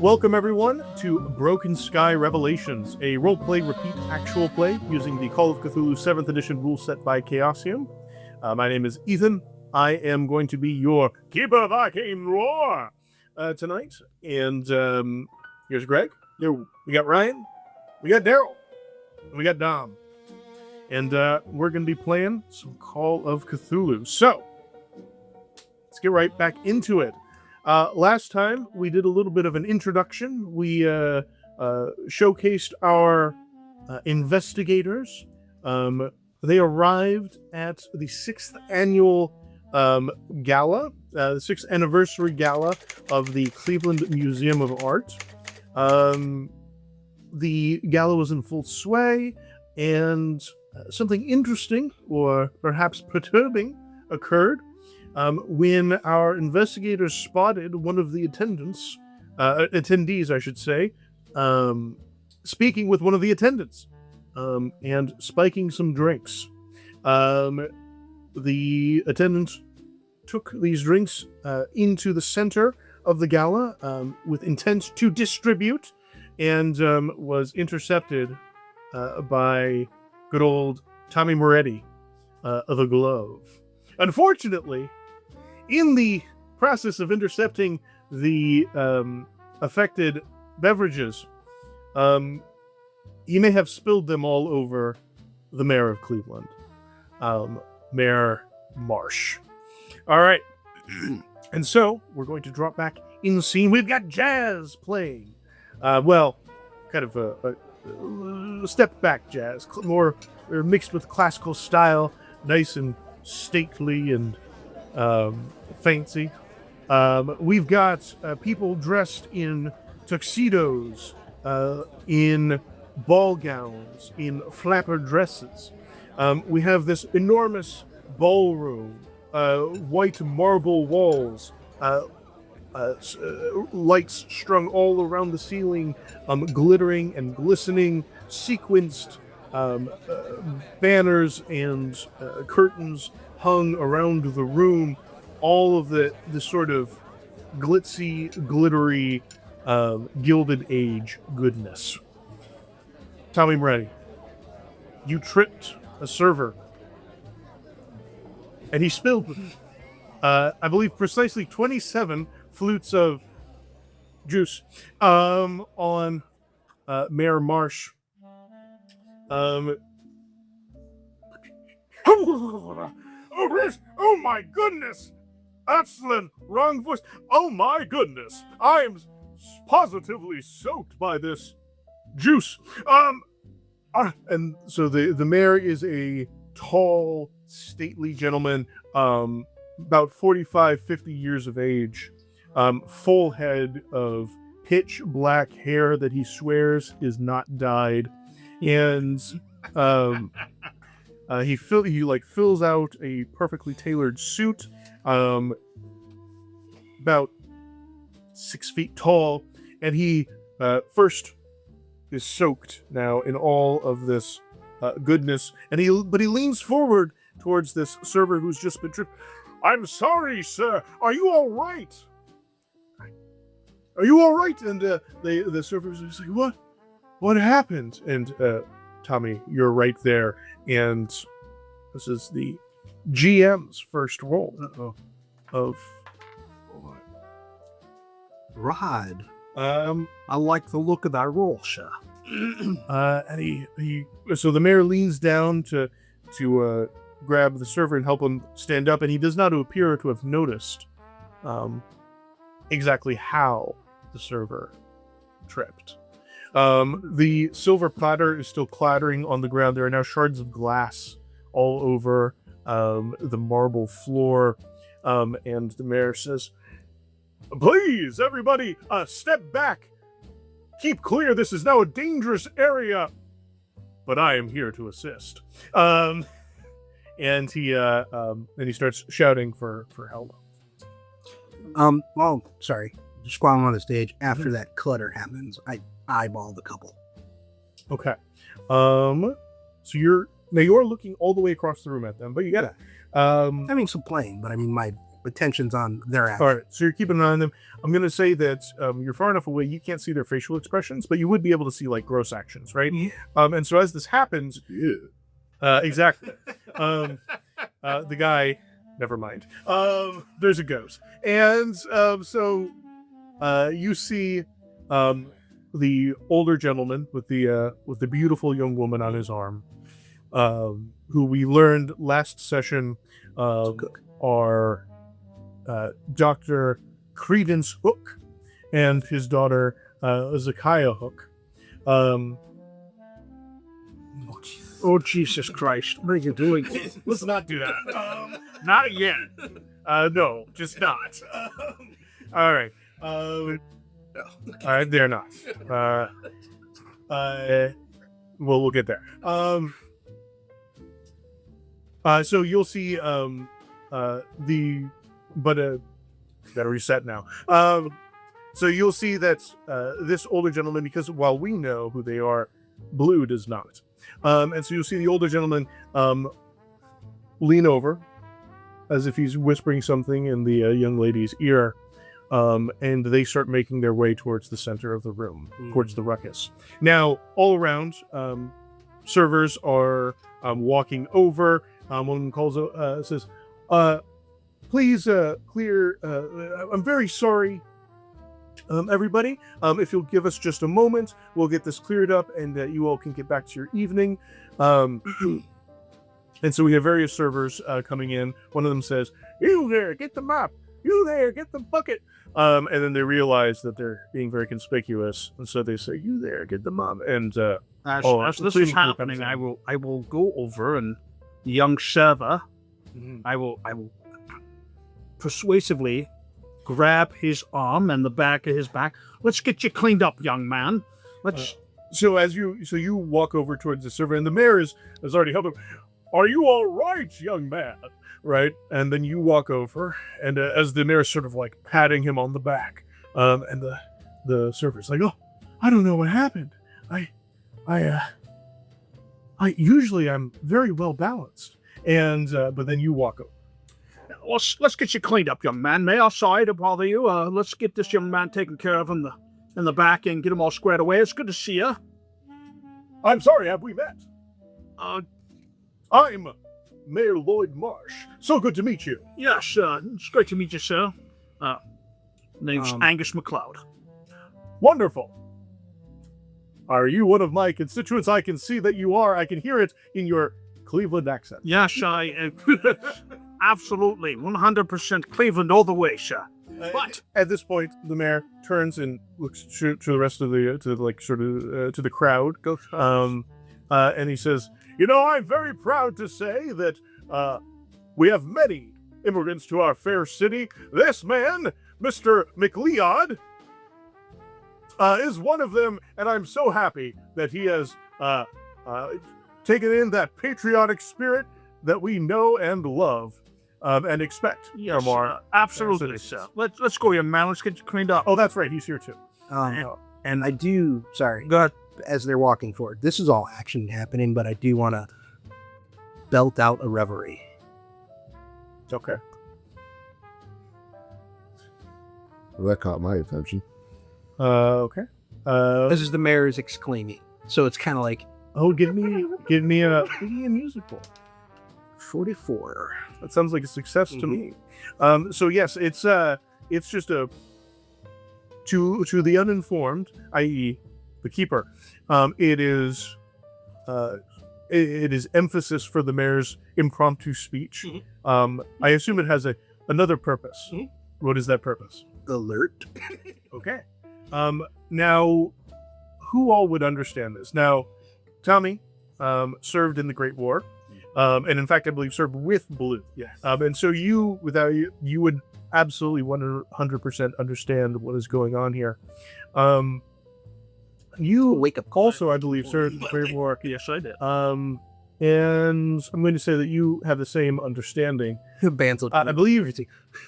Welcome everyone to Broken Sky Revelations, a roleplay repeat actual play using the Call of Cthulhu 7th edition rule set by Chaosium. My name is Ethan. I am going to be your Keeper of Arcane Roar tonight. And here's Greg. Here, we got Ryan. We got Daryl. And we got Dom. And we're going to be playing some Call of Cthulhu. So, let's get right back into it. Last time, we did a little bit of an introduction. We showcased our investigators. They arrived at the 6th annual gala, the 6th anniversary gala of the Cleveland Museum of Art. The gala was in full sway, and something interesting, or perhaps perturbing, occurred. When our investigators spotted one of the attendees, I should say, speaking with one of the attendants, and spiking some drinks. The attendant took these drinks into the center of the gala with intent to distribute, and was intercepted by good old Tommy Moretti, the Glove. Unfortunately, in the process of intercepting the affected beverages, he may have spilled them all over the mayor of Cleveland, Mayor Marsh. All right. And so we're going to drop back in scene. We've got jazz playing. Kind of a step back jazz, more mixed with classical style, nice and stately and fancy. We've got people dressed in tuxedos, in ball gowns, in flapper dresses. We have this enormous ballroom, white marble walls, lights strung all around the ceiling, glittering and glistening, sequenced banners and curtains hung around the room, all of the sort of glitzy, glittery, Gilded Age goodness. Tommy Moretti, you tripped a server, and he spilled, I believe, precisely 27 flutes of juice on Mayor Marsh. Oh my goodness! That's the wrong voice. Oh my goodness! I am positively soaked by this juice. And so the mayor is a tall, stately gentleman, about 45, 50 years of age, full head of pitch black hair that he swears is not dyed, and he fills out a perfectly tailored suit, about 6 feet tall, and he first is soaked now in all of this goodness, and he leans forward towards this server who's just been tripped. I'm sorry, sir. Are you all right? Are you all right? And the server is like, what? What happened? And Tommy, you're right there. And this is the GM's first roll of Rod. I like the look of that roll, sir. And so the mayor leans down to grab the server and help him stand up, and he does not appear to have noticed exactly how the server tripped. The silver platter is still clattering on the ground. There are now shards of glass all over the marble floor, and the mayor says, "Please, everybody, step back. Keep clear. This is now a dangerous area, but I am here to assist." And he starts shouting for help. Sorry. Just while I'm on the stage, after that clutter happens, I eyeball the couple. Okay. So you're looking all the way across the room at them, but you got having some playing, but I mean, my attention's on their action. All right, so you're keeping an eye on them. I'm going to say that you're far enough away, you can't see their facial expressions, but you would be able to see like gross actions, right? And so as this happens, exactly. The guy, never mind. There's a ghost, and so you see the older gentleman with the beautiful young woman on his arm, who we learned last session are Dr. Credence Hook and his daughter Zakiah Hook. Oh, Jesus Christ. What are you doing? Let's not do that. Not yet. No, just not. All right. All right, they're not. We'll get there. So you'll see gotta reset now. So you'll see that this older gentleman, because while we know who they are, Blue does not. And so you'll see the older gentleman lean over as if he's whispering something in the young lady's ear, and they start making their way towards the center of the room, towards the ruckus. Now, all around, servers are walking over. One of them calls, says, please clear, I'm very sorry, everybody. If you'll give us just a moment, we'll get this cleared up and you all can get back to your evening. And so we have various servers coming in. One of them says, you there, get the mop. You there, get the bucket. And then they realize that they're being very conspicuous. And so they say, you there, get the mop. And As this is happening, I will go over, and the young server, I will persuasively grab his arm and the back of his back. Let's get you cleaned up, young man. Let's. So you walk over towards the server, and the mayor has already helped him. Are you all right, young man? Right, and then you walk over, and as the mayor's sort of like patting him on the back, and the server's like, "Oh, I don't know what happened. I usually I'm very well balanced." And but then you walk over. Let's get you cleaned up, young man. May I sorry to bother you? Let's get this young man taken care of in the back and get him all squared away. It's good to see you. I'm sorry, have we met? I'm Mayor Lloyd Marsh. So good to meet you. Yes, it's great to meet you, sir. Name's Angus MacLeod. Wonderful. Are you one of my constituents? I can see that you are. I can hear it in your Cleveland accent. Yes, I absolutely 100% Cleveland all the way, sir. But at this point, the mayor turns and looks to the rest of the to the crowd, and he says, "You know, I'm very proud to say that we have many immigrants to our fair city. This man, Mr. MacLeod, is one of them, and I'm so happy that he has taken in that patriotic spirit that we know and love and expect from our absolutely, sir. Let's go, young man. Let's get you cleaned up. Oh, that's right. He's here too. And I do, sorry, Go ahead. as they're walking forward, this is all action happening, but I do want to belt out a reverie. Okay. Well, that caught my attention. Okay. This is the mayor's exclaiming. So it's kind of like, Oh, give me a musical. 44. That sounds like a success to me. So yes, it's just to the uninformed, i.e., the keeper. It is emphasis for the mayor's impromptu speech. I assume it has another purpose. What is that purpose? Alert. Okay. Now, who all would understand this? Now, Tommy served in the Great War, and in fact, I believe served with Blue. Yes. And so you would absolutely 100% understand what is going on here. You Wake up. also, I believe, served in the Great War. Yes, I did. And I'm going to say that you have the same understanding. Bands I believe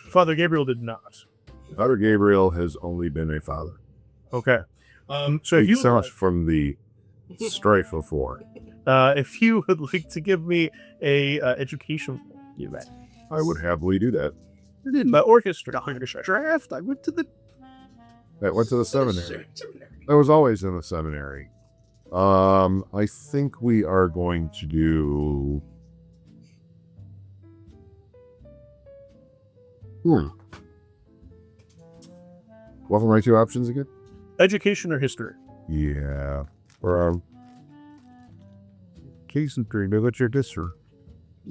Father Gabriel did not. Father Gabriel has only been a father. Okay. So if He you saw us from the strife of war. if you would like to give me a education, you bet. I would happily do that. or history. Draft. I went to the That went to the seminary. I was always in the seminary. I think we are going to do. What were my two options again? Education or history? Yeah. Or case and three literature history.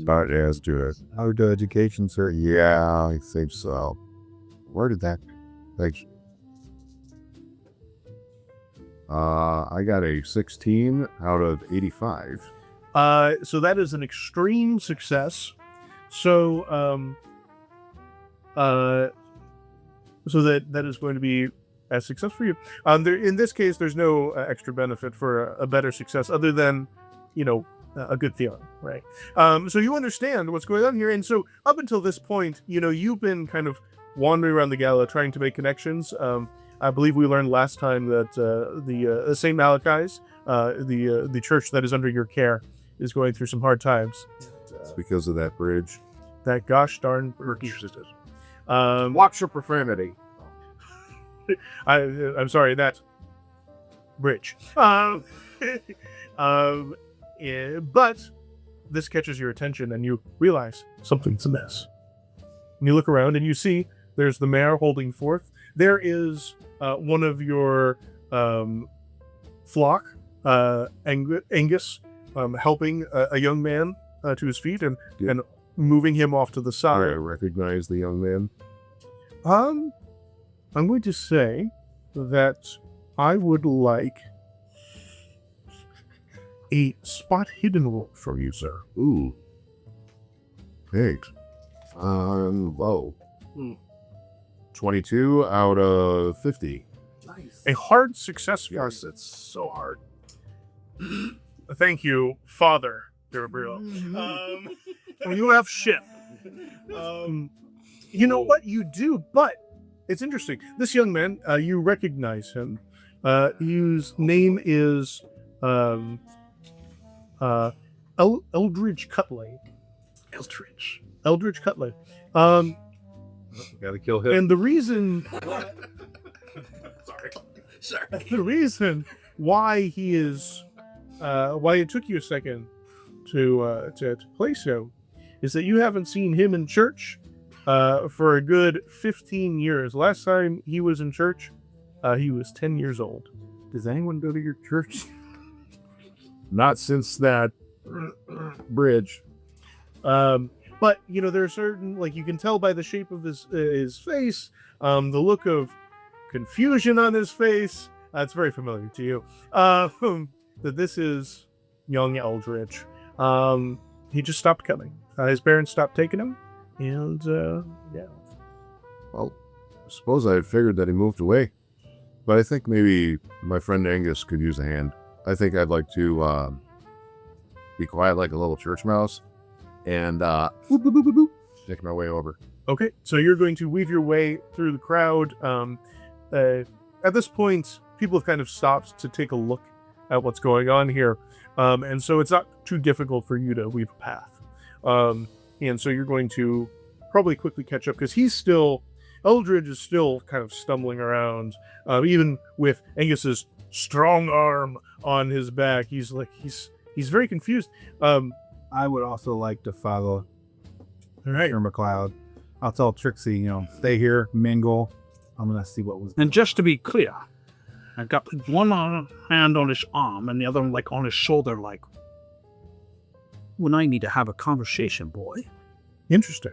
But yeah, let's do it. How to education, sir? Yeah, I think so. Where did that? Thanks. I got a 16 out of 85. So that is an extreme success. So so that is going to be a success for you. In this case, there's no extra benefit for a better success other than, a good feeling, right? So you understand what's going on here. And so up until this point, you've been kind of wandering around the gala trying to make connections. I believe we learned last time that the St. Malachi's, the church that is under your care, is going through some hard times. It's because of that bridge. That gosh darn bridge. Watch your profanity. I'm sorry, that bridge. But this catches your attention and you realize something's amiss. And you look around and you see there's the mayor holding forth. There is one of your flock, Angus, helping a young man to his feet and moving him off to the I side. recognize the young man. I'm going to say that I would like a spot hidden roll from you, sir. Ooh. Thanks. Low. 22 out of 50. nice. A hard success for Yes, you. it's so hard. Thank you, Father Gabriel. You have shit. You know what you do, but it's interesting. This young man, you recognize him. His name is Eldrich Cutley. Eldrich Cutley. Gotta kill him. And the reason the reason why he is why it took you a second to place him is that you haven't seen him in church for a good 15 years. Last time he was in church, he was 10 years old. Does anyone go to your church? Not since that bridge. But there are certain, like, you can tell by the shape of his face, the look of confusion on his face. It's very familiar to you. That this is young Eldrich. He just stopped coming. His parents stopped taking him, and yeah. Well, I suppose I had figured that he moved away. But I think maybe my friend Angus could use a hand. I think I'd like to be quiet like a little church mouse and make my way over. Okay, so you're going to weave your way through the crowd. At this point, people have kind of stopped to take a look at what's going on here. And so it's not too difficult for you to weave a path. And so you're going to probably quickly catch up because Eldridge is still kind of stumbling around, even with Angus's strong arm on his back. He's very confused. I would also like to follow All right. Mr. McLeod. I'll tell Trixie, stay here, mingle. I'm gonna see what was. And just to be clear, I've got one hand on his arm and the other like on his shoulder, like, when I need to have a conversation, boy. Interesting.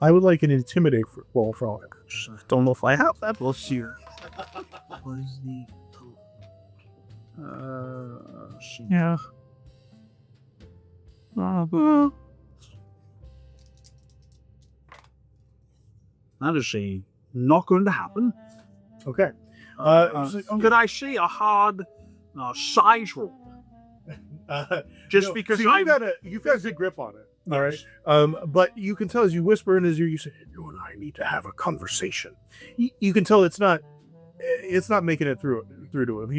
I would like an intimidate roll for all of I don't know if I have that. We'll see. What is the... Yeah. That is not going to happen. Okay. Could I see a hard size roll? Because so you've got a good grip on it. All right. But you can tell as you whisper in his ear, you say, "You and I need to have a conversation." You can tell it's not making it through to him.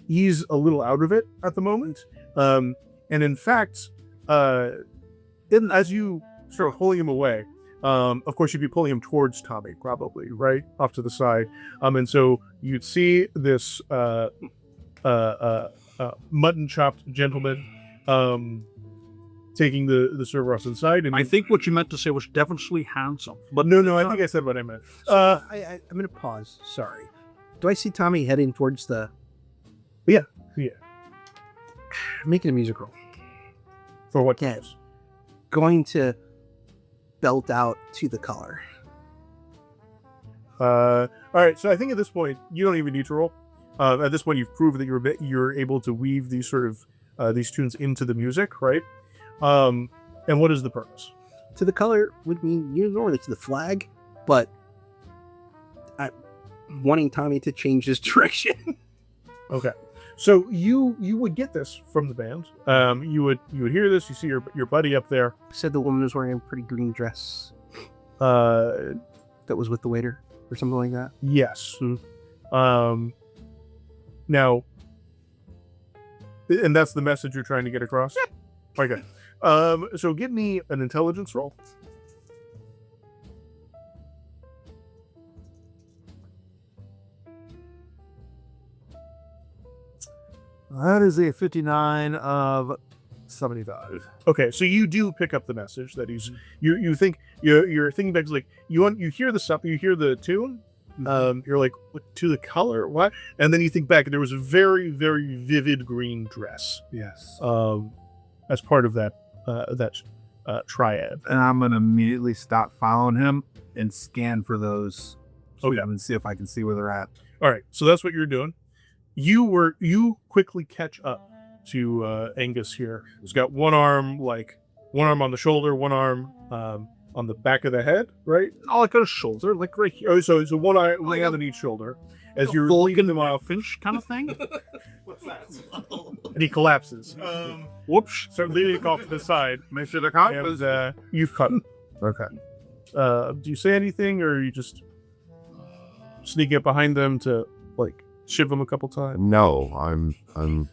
He's a little out of it at the moment. And in fact, as you start pulling him away, Of course, you'd be pulling him towards Tommy, probably, right? Off to the side. And so you'd see this mutton-chopped gentleman taking the server off to the side. And I think what you meant to say was devilishly handsome. But no, I think I said what I meant. I'm going to pause. Sorry. Do I see Tommy heading towards the... Yeah. Making a music roll. For what? Yeah. Going to belt out to the color. All right, so I think at this point, you don't even need to roll. At this point, you've proved that you're able to weave these sort of these tunes into the music, right? And what is the purpose? To the color would mean normally to the flag, but I'm wanting Tommy to change his direction. Okay, so you would get this from the band. You would hear this. You see your buddy up there. Said the woman was wearing a pretty green dress. That was with the waiter or something like that. Yes. Now, and that's the message you're trying to get across? Yeah. Okay. So give me an intelligence roll. That is a 59 of 75. Okay, so you do pick up the message that he's you think you're thinking back, like you hear the stuff, you hear the tune, you're like, what, to the color, what? And then you think back, and there was a very, very vivid green dress. Yes. As part of that triad. And I'm going to immediately stop following him and scan for those. Okay. And see if I can see where they're at. All right, so that's what you're doing. You quickly catch up to Angus here. He's got one arm on the shoulder, one arm on the back of the head, right? Oh, like on his shoulder, like right here. Oh, so one eye laying on each shoulder as you're Vulcan Finch kind of thing. What's that? And he collapses. Whoops. So leaning off to the side. Make sure they're caught. And you've cut him. Okay. Do you say anything, or are you just sneaking up behind them to like shiv them a couple times? No, I'm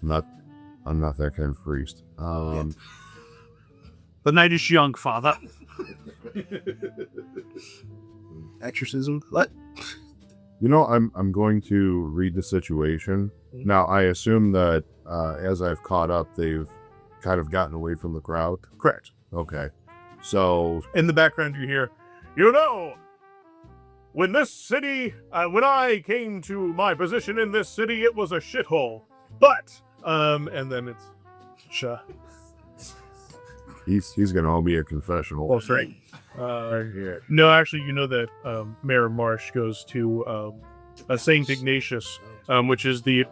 not that kind of priest. The night is young, Father. Exorcism? What? You know, I'm going to read the situation. Now, I assume that as I've caught up, they've kind of gotten away from the crowd. Correct. Okay. So, In the background, you hear, when this city, when I came to my position in this city, it was a shithole. But, and then it's, he's going to owe me a confessional. oh, sorry. No, actually, you know that Mayor Marsh goes to St. Ignatius, which is the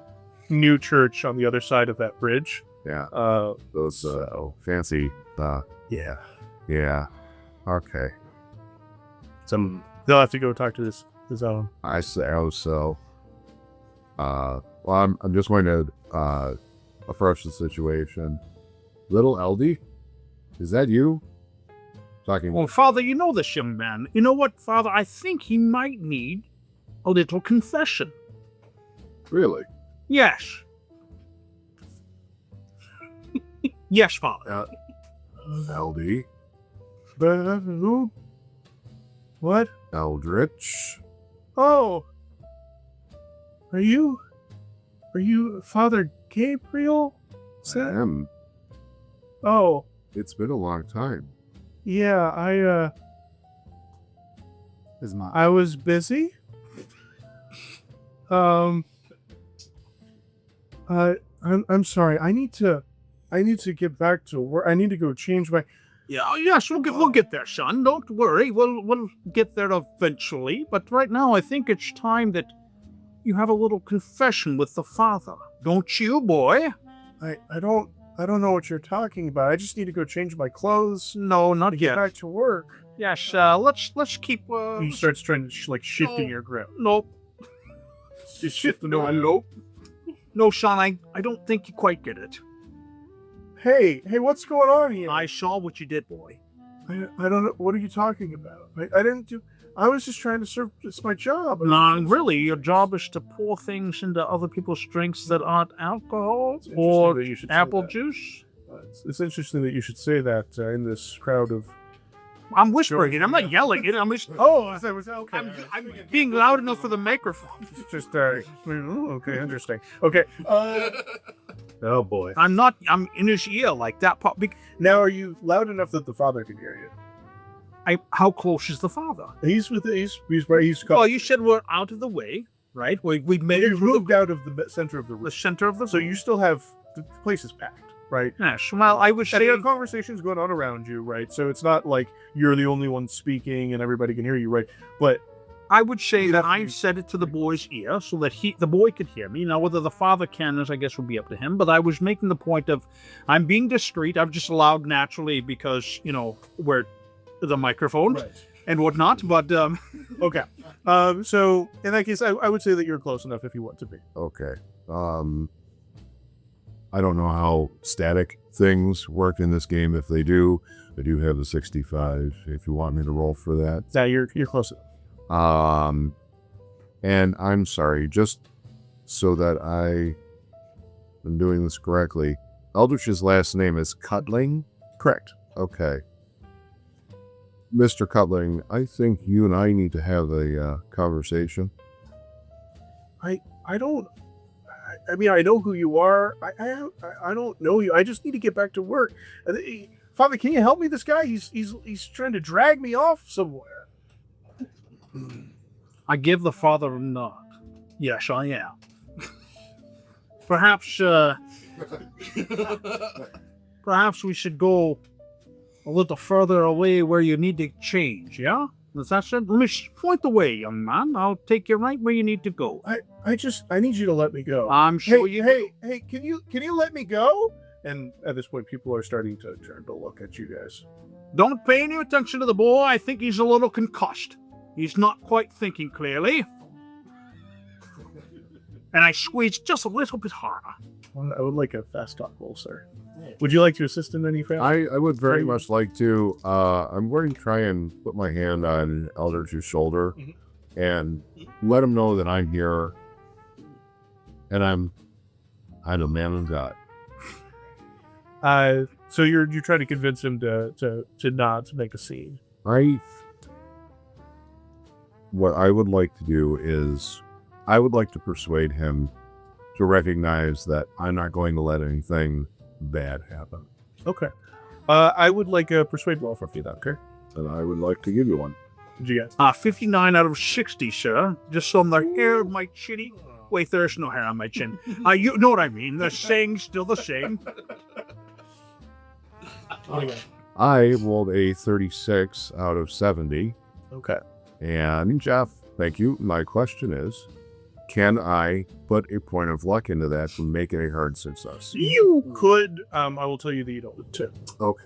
new church on the other side of that bridge. Yeah. Those fancy. Yeah. Yeah. Okay. They'll have to go talk to this own. I say so. Well, I'm just going to approach the situation. Little Eldie, is that you? Talking. Well, Father, you know this young man. You know what, Father? I think he might need a little confession. Really? Yes. Yes, Father. Eldie. Who? What? Eldrich. Oh. Are you Father Gabriel? Is that? Sam. Oh, It's been a long time. yeah, Is mine. I was busy. I'm sorry. I need to get back to work. I need to go change my. Yeah, oh, yes, we'll get there, son. Don't worry. We'll get there eventually. But right now, I think it's time that you have a little confession with the Father. Don't you, boy? I don't know what you're talking about. I just need to go change my clothes. No, not Get yet. back to work. Yes, let's keep. He starts trying to shifting your grip. Nope. Just shifting. Nope. No, son, I don't think you quite get it. Hey, what's going on here? I saw what you did, boy. I don't know. What are you talking about? I didn't do. I was just trying to serve. It's my job. No, really, your job is to pour things into other people's drinks that aren't alcohol It's interesting or that you should say apple that. juice. It's interesting that you should say that in this crowd of I'm whispering it. I'm not yelling it. I'm just. Oh, that was okay. I'm being loud enough for the microphone. Just okay, interesting. Okay. Oh boy. I'm in his ear like that. Now, are you loud enough that the father can hear you? How close is the father? He's Well, you said we're out of the way, right? We made it moved out of the center of the room. the center of the. So you still have the place is packed, right? Yes. Well, I was And there are saying. conversations going on around you, right? So it's not like you're the only one speaking and everybody can hear you, right? But I would say You'd that have to I be- said it to the boy's ear so that the boy could hear me. Now, whether the father can, I guess, would be up to him. But I was making the point of, I'm being discreet. I'm just loud naturally because we're the microphone and whatnot. But okay. So in that case, I would say that you're close enough if you want to be. Okay. I don't know how static things work in this game. If they do, I do have the 65. If you want me to roll for that. Now you're close enough. And I'm sorry, just so that I am doing this correctly. Eldrich's last name is Cutling? Correct. Okay. Mr. Cutling, I think you and I need to have a conversation. I don't. I mean, I know who you are. I don't know you. I just need to get back to work. Father, can you help me? This guy, he's trying to drag me off somewhere. I give the father a nod. Yes, I am. Perhaps we should go a little further away where you need to change, yeah? Does that sound? Let me point the way, young man. I'll take you right where you need to go. I need you to let me go. I'm sure you. Hey, can you let me go? And at this point, people are starting to turn to look at you guys. Don't pay any attention to the boy. I think he's a little concussed. He's not quite thinking clearly. And I squeezed just a little bit harder. I would like a fast talk roll, sir. Would you like to assist in any fast? I would very much like to. I'm going to try and put my hand on Eldrich's shoulder and let him know that I'm here and I'm a man of God. So you're trying to convince him to not to make a scene. What I would like to do is I would like to persuade him to recognize that I'm not going to let anything bad happen. Okay. I would like a persuade roll from you, then, okay? And I would like to give you one. Did you get? 59 out of 60, sir. Just some the hair of my chinny. Wait, there's no hair on my chin. You know what I mean. The saying's still the same. I rolled a 36 out of 70. Okay. And Jeff, thank you. My question is, can I put a point of luck into that to make it a hard success? You could. I will tell you that you don't need to. Okay.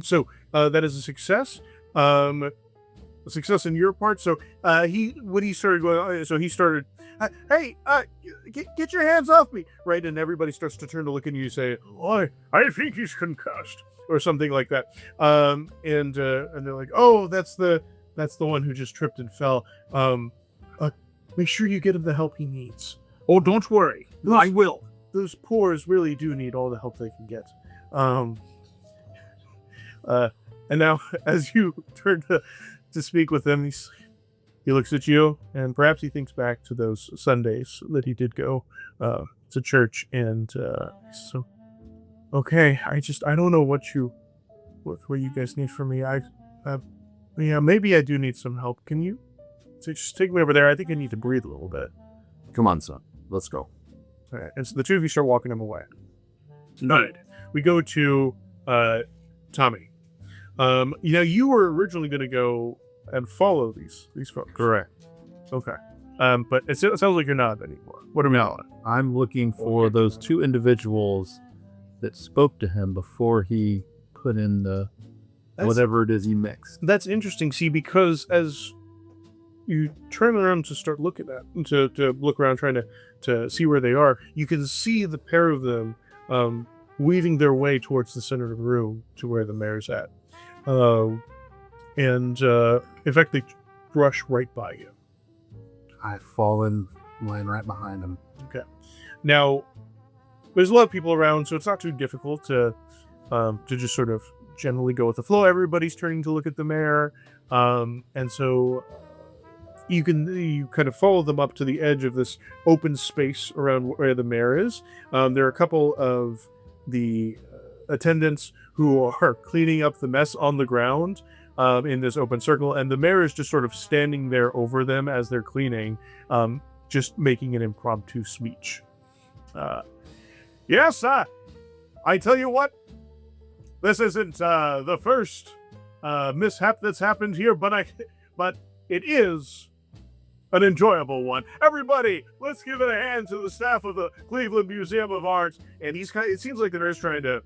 So that is a success. A success in your part. So when he started going, so he started, hey, get your hands off me, right? And everybody starts to turn to look at you and say, oh, I think he's concussed, or something like that. And they're like, oh, that's the one who just tripped and fell. Make sure you get him the help he needs. Oh, don't worry. I will. Those poors really do need all the help they can get. And now, as you turn to speak with him, he looks at you, and perhaps he thinks back to those Sundays that he did go to church, and so, okay, I don't know what you guys need from me. Yeah, maybe I do need some help. Can you just take me over there? I think I need to breathe a little bit. Come on, son. Let's go. All right, and so the two of you start walking him away. Good. We go to Tommy. You were originally going to go and follow these folks. Correct. Okay. But it sounds like you're not anymore. What are we on? I'm looking for those two individuals that spoke to him before he put in the whatever it is he mixed. That's interesting. See, because as you turn around to start looking at, to look around, trying to see where they are, you can see the pair of them weaving their way towards the center of the room to where the mayor's at. And in fact, they brush right by you. I fall in line right behind him. Okay. Now, there's a lot of people around, so it's not too difficult to just sort of generally go with the flow. Everybody's turning to look at the mayor, and so you kind of follow them up to the edge of this open space around where the mayor is. There are a couple of the attendants who are cleaning up the mess on the ground in this open circle, and the mayor is just sort of standing there over them as they're cleaning, just making an impromptu speech. Yes, I tell you what, this isn't the first mishap that's happened here, but it is an enjoyable one. Everybody, let's give it a hand to the staff of the Cleveland Museum of Art. And it seems like the mayor's trying to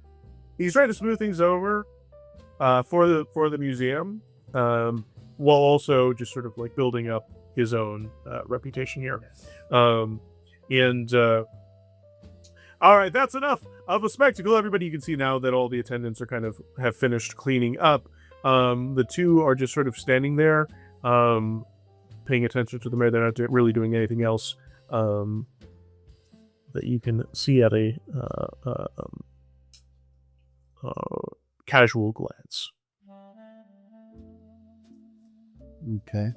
smooth things over for the museum, while also just sort of like building up his own reputation here. All right, that's enough of a spectacle. Everybody, you can see now that all the attendants are have finished cleaning up. The two are just sort of standing there, paying attention to the mayor. They're not really doing anything else that you can see at a casual glance. Okay.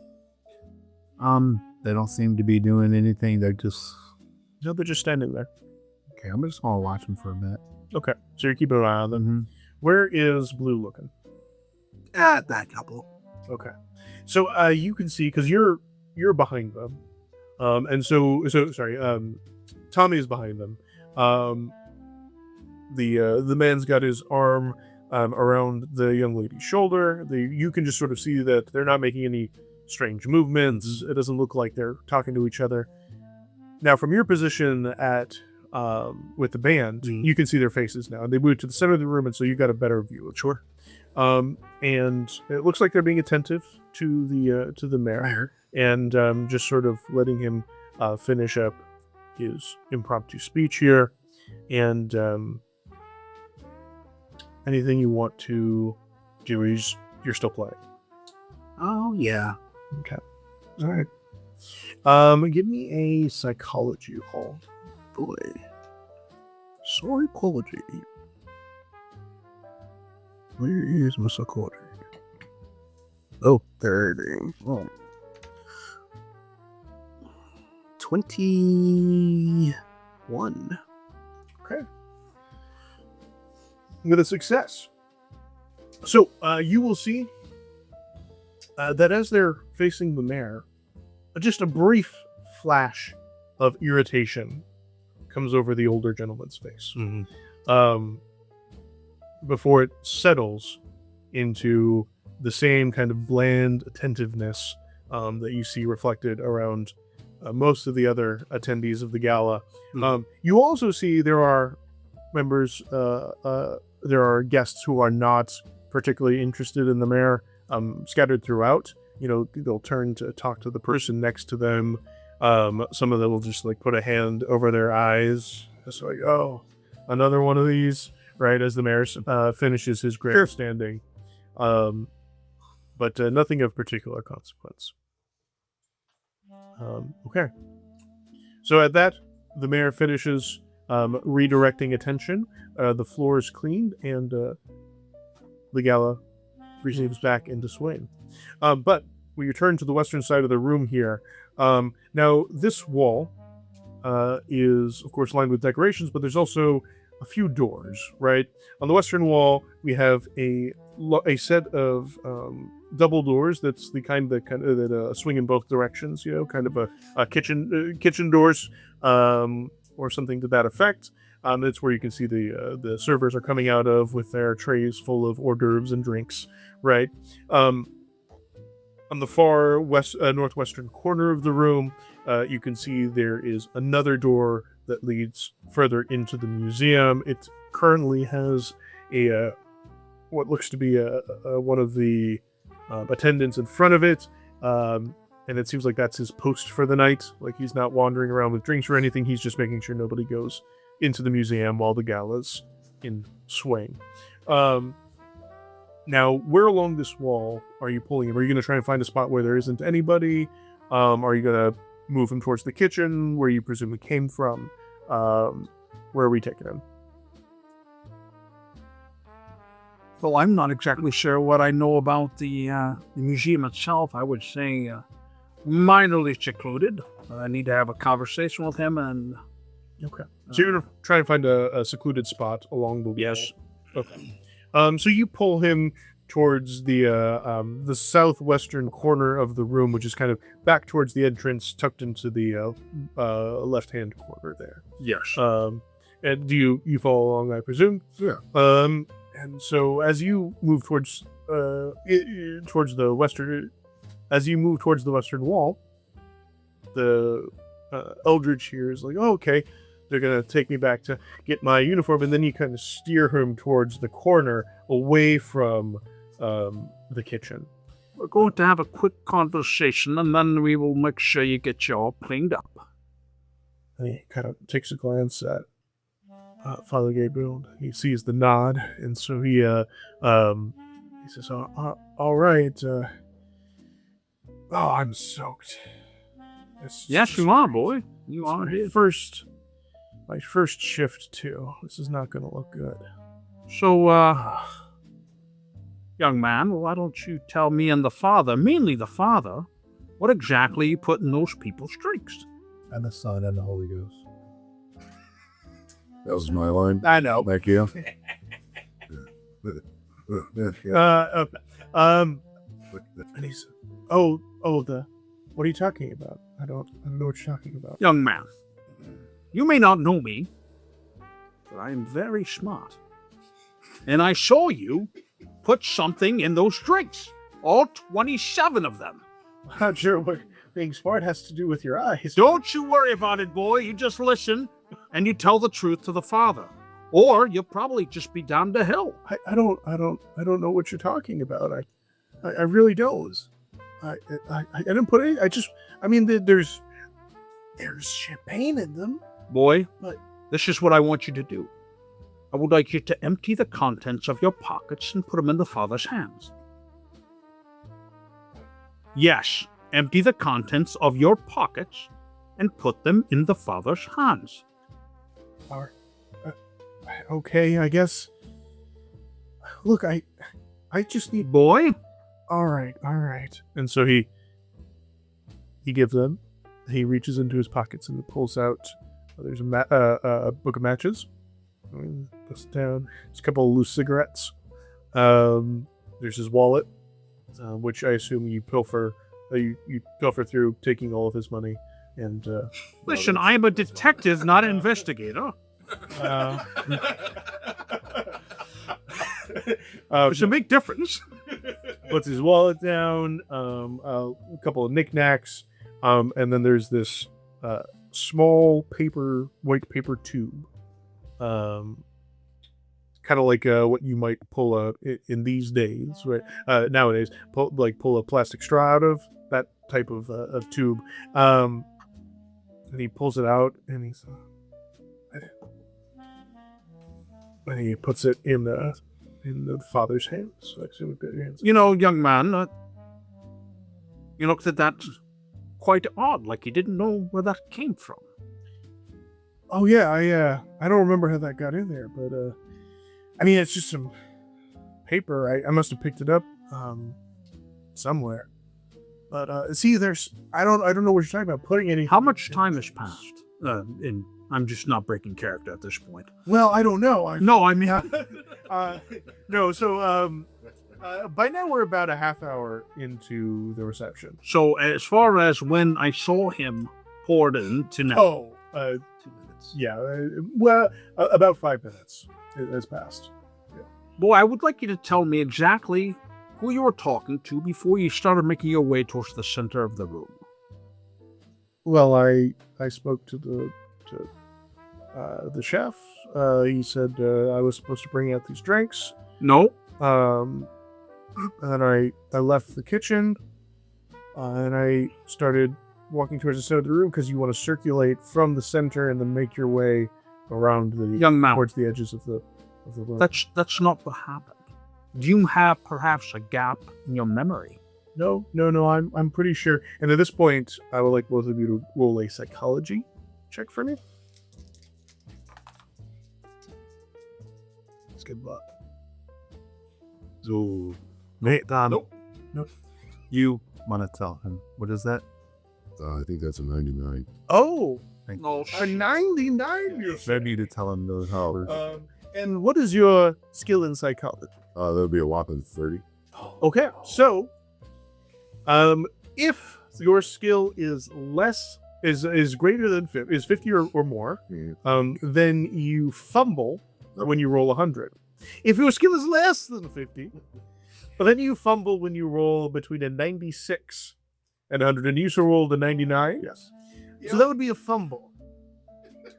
They don't seem to be doing anything. They're just standing there. okay. I'm just gonna watch them for a minute. Okay, so you're keeping an eye on them. Mm-hmm. Where is Blue looking? At that couple. Okay, so you can see because you're behind them, and so sorry. Tommy is behind them. The man's got his arm around the young lady's shoulder. You can just sort of see that they're not making any strange movements. It doesn't look like they're talking to each other. Now, from your position at with the band, you can see their faces now. They moved to the center of the room, and so you got a better view of it. Sure. And it looks like they're being attentive to the mayor, and just sort of letting him finish up his impromptu speech here. And anything you want to do, you're still playing. Oh, yeah. Okay. All right. Give me a psychology roll. Boy. Psychology. Where is my psychology? Oh, 30. Oh. 21. Okay. With a success. So, you will see that as they're facing the mayor, just a brief flash of irritation comes over the older gentleman's face. Before it settles into the same kind of bland attentiveness that you see reflected around most of the other attendees of the gala. You also see there are members, there are guests who are not particularly interested in the mayor, scattered throughout. You know, they'll turn to talk to the person next to them. Some of them will just like put a hand over their eyes. It's like, oh, another one of these, right? As the mayor finishes his grandstanding. But nothing of particular consequence. Okay. So at that, the mayor finishes redirecting attention. The floor is cleaned, and the gala receives back into swing. But we return to the western side of the room here. Now, this wall is, of course, lined with decorations, but there's also a few doors, right? On the western wall, we have a set of double doors. That's the kind that swing in both directions. You know, kind of a kitchen doors, or something to that effect. That's where you can see the servers are coming out of with their trays full of hors d'oeuvres and drinks, right? On the far northwestern corner of the room, you can see there is another door that leads further into the museum. It currently has what looks to be one of the attendants in front of it, and it seems like that's his post for the night. Like, he's not wandering around with drinks or anything. He's just making sure nobody goes into the museum while the gala's in swing. Now, where along this wall are you pulling him? Are you going to try and find a spot where there isn't anybody? Are you going to move him towards the kitchen, where you presume he came from? Where are we taking him? Well, I'm not exactly sure what I know about the museum itself. I would say minorly secluded. I need to have a conversation with him and... Okay. So you're going to try and find a secluded spot along the wall. Yes. Okay. So you pull him towards the southwestern corner of the room, which is kind of back towards the entrance, tucked into the left-hand corner there. Yes. And do you follow along, I presume? Yeah. And so as you move towards the western wall, the Eldrich here is like, oh, okay, they're gonna take me back to get my uniform, and then you kind of steer him towards the corner, away from the kitchen. We're going to have a quick conversation, and then we will make sure you get you all cleaned up. And he kind of takes a glance at Father Gabriel. He sees the nod, and so he says, "All right. Oh, I'm soaked. Yes, you are, boy. You are. My first shift too. This is not going to look good." So, young man, why don't you tell me and the father, mainly the father, what exactly you put in those people's drinks? And the Son and the Holy Ghost. That was my line. I know. Thank you. And he's, what are you talking about? I don't know what you're talking about. Young man, you may not know me, but I am very smart. And I saw you put something in those drinks. All 27 of them. I'm not sure what being smart has to do with your eyes. Don't you worry about it, boy. You just listen and you tell the truth to the father. Or you'll probably just be down the hill. I don't know what you're talking about. I really don't. I didn't put any. There's champagne in them. Boy, But- this is what I want you to do. I would like you to empty the contents of your pockets and put them in the father's hands. Yes, empty the contents of your pockets and put them in the father's hands. Okay, I guess. Look, I just need. Boy, All right. And so he gives them. He reaches into his pockets and pulls out. There's a book of matches. Puts it down. There's a couple of loose cigarettes. There's his wallet, which I assume you pilfer. You pilfer through, taking all of his money. And listen, I am a detective, not an investigator. There's a big difference. Puts his wallet down, a couple of knickknacks, and then there's this small white paper tube, kind of like what you might pull in these days, right? Nowadays, pull a plastic straw out of that type of tube, and he pulls it out, and he puts it in the father's hands. So actually, with your hands. You know, young man, you looked at that quite odd, like you didn't know where that came from. Oh yeah, I don't remember how that got in there, but it's just some paper. I must have picked it up somewhere. But see, I don't know what you're talking about. Putting anything. How much time has passed? I'm just not breaking character at this point. Well, I don't know. No, I mean, No. So by now we're about a half hour into the reception. so as far as when I saw him poured in to now. Oh, 2 minutes. yeah. About 5 minutes has passed. Boy, I would like you to tell me exactly who you were talking to before you started making your way towards the center of the room. Well, I spoke to the chef. He said I was supposed to bring out these drinks. No, And then I left the kitchen, and I started walking towards the center of the room because you want to circulate from the center and then make your way around young man, towards the edges of the room. that's not what happened. Do you have perhaps a gap in your memory? No. I'm pretty sure. And at this point, I would like both of you to roll a psychology check for me. It's good luck. Ooh. Nate, Nope. You want to tell him. What is that? I think that's a 99. Oh, No, a 99 you're I need to tell him those numbers. and what is your skill in psychology? That'll be a whopping 30. Okay, so if your skill is greater than is 50 or more, then you fumble when you roll 100. If your skill is less than 50, but then you fumble when you roll between a 96 and 100, and you used to roll the 99. Yes. So that would be a fumble.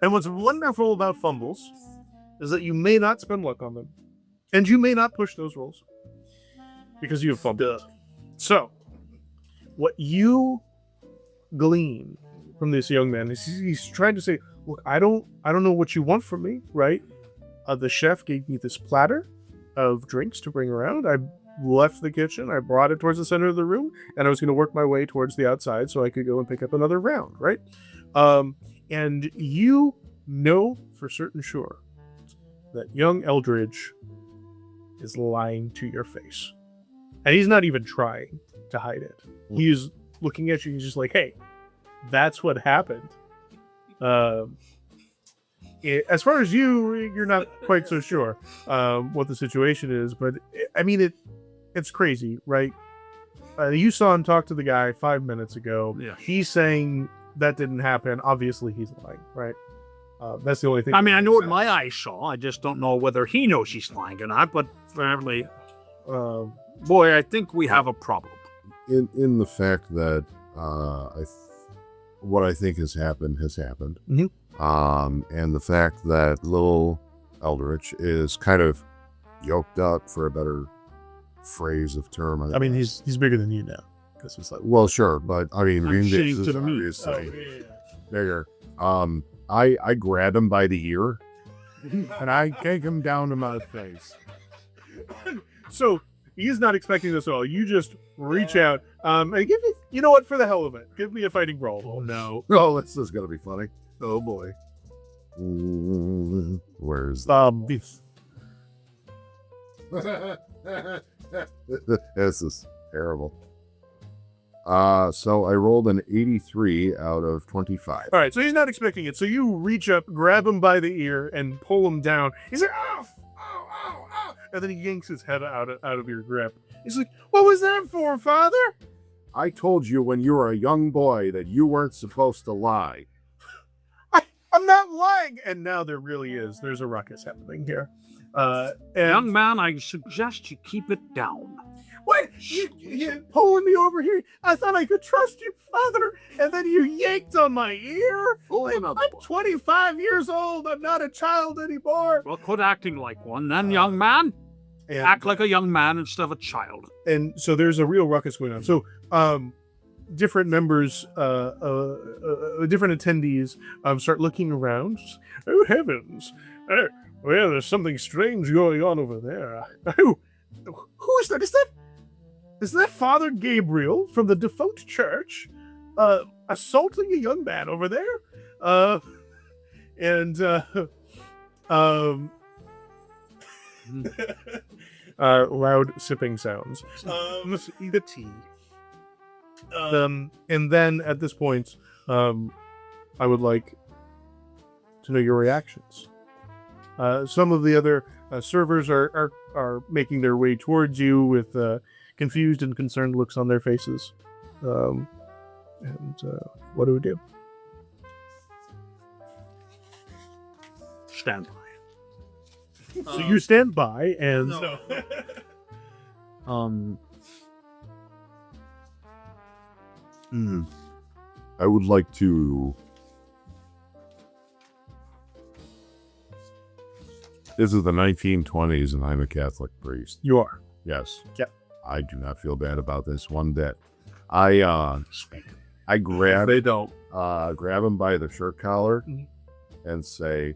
And what's wonderful about fumbles is that you may not spend luck on them, and you may not push those rolls because you have fumbled. So, what you glean from this young man is he's trying to say, "Look, I don't know what you want from me, right? The chef gave me this platter of drinks to bring around. I left the kitchen, I brought it towards the center of the room, and I was going to work my way towards the outside so I could go and pick up another round, right? And you know for certain sure that young Eldrich is lying to your face. And he's not even trying to hide it. He's looking at you, he's just like, hey, that's what happened. As far as you're not quite so sure what the situation is, but I mean, it's crazy, right? You saw him talk to the guy 5 minutes ago. Yeah. He's saying that didn't happen. Obviously, he's lying, right? That's the only thing. I mean, I know what my eyes saw. I just don't know whether he knows she's lying or not. But apparently, boy, I think we have a problem. In the fact that what I think has happened has happened. Mhm. And the fact that little Eldrich is kind of yoked up, for a better phrase of term. I mean, he's bigger than you now. Because it's like, Well, sure, but I mean, I'm Green Days ashamed is to the meat. obviously bigger. I grab him by the ear, and I take him down to my face. So he's not expecting this at all. You just reach out and give me, you know what, for the hell of it, give me a fighting roll. Oh no! Oh, this is gonna be funny. Oh boy! Where's Beef. this is terrible. So I rolled an 83 out of 25. All right, so he's not expecting it. So you reach up, grab him by the ear, and pull him down. He's like, ow, ow, ow, ow. And then he yanks his head out of your grip. He's like, what was that for, Father? I told you when you were a young boy that you weren't supposed to lie. I'm not lying. And now there really is. There's a ruckus happening here. And Young man, I suggest you keep it down. what? You pulling me over here? I thought I could trust you, Father. And then you yanked on my ear? I'm 25 years old. I'm not a child anymore. Well, quit acting like one, then, young man. Act like a young man instead of a child. And so there's a real ruckus going on. So, different members, different attendees, start looking around. Oh heavens! Well, there's something strange going on over there. Oh, who is that? Is that Father Gabriel from the defunct church, assaulting a young man over there? Loud sipping sounds. Let's eat a tea. And then at this point, I would like to know your reactions. Some of the other servers are making their way towards you with confused and concerned looks on their faces. What do we do? Stand by. So you stand by and I would like to. This is the 1920s, and I'm a Catholic priest. you are. Yes. Yep. I do not feel bad about this one bit. I grab They don't. grab him by the shirt collar Mhm. and say,